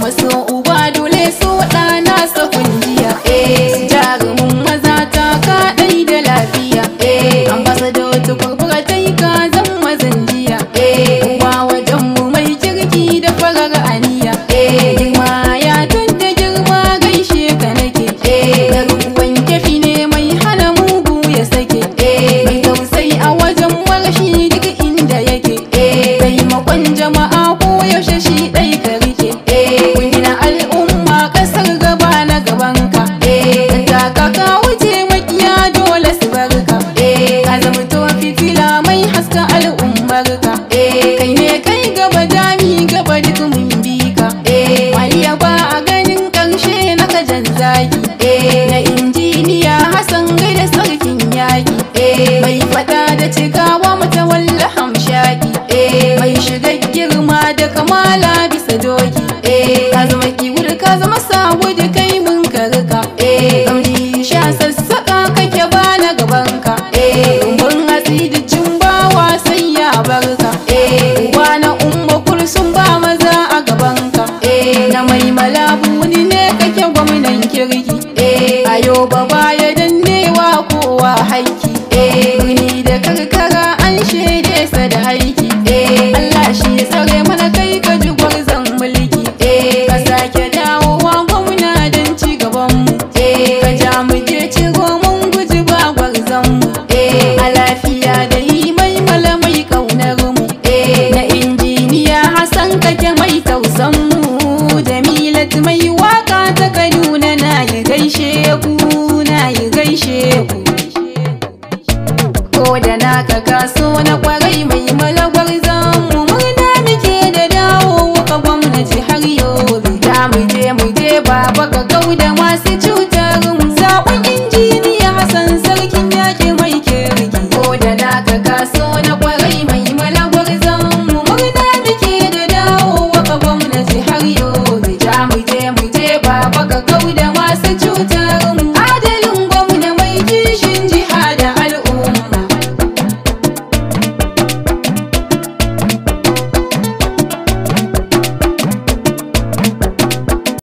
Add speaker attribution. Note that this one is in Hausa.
Speaker 1: maso uba dole so ɗana sa kunjiya jarumin maza ta kaɗai da lafiya ambassador tukur ta yi ka zan mazan jiya uba wajen mu mai kirki da farar aniya girma ya tunda girma gaishe ka nake garuwan kefi ne mai hana mugu ya sake mai tausayi a wajen marashi duk inda yake taimakon jama'a ko yaushe shi ɗai ka rike gina al'umma ƙasar gaba na gabanka ka ka wuce makiya dole su barka ka zamto fitila mai haska al'ummarka kai ne kai gaba dami gaba duk mun bi ka waliya ba a ganin ƙarshe na kajan zaki na injiniya Hassan gaida sarkin yaki mai fada da cikawa mata walla hamshaki mai shiga girma da kamala bisa doki ka zama kiwur ka zama sawud kai mun karka kauri sha sassaka kake ba na gabanka rumbun hatsi da bawa sai ya barka uba na umma kursun ba maza a gabanka na mai malabuni ne kake gwamnan kirki ayo ba baya dannewa kowa haiki birni da karkara an shaide sa da haiki Allah shi ya tsare mana kai ka ji gwarzon mulki ka sake dawowa gwamna don ci gabanmu ka ja mu je ciro mun guji ba gwarzon mu a lafiya da yi mai malamai kaunar mu na injiniya Hassan kake mai tausan mu Jamilat mai waka ta Kaduna na yi gaishe ku ko da naka kaso na kwara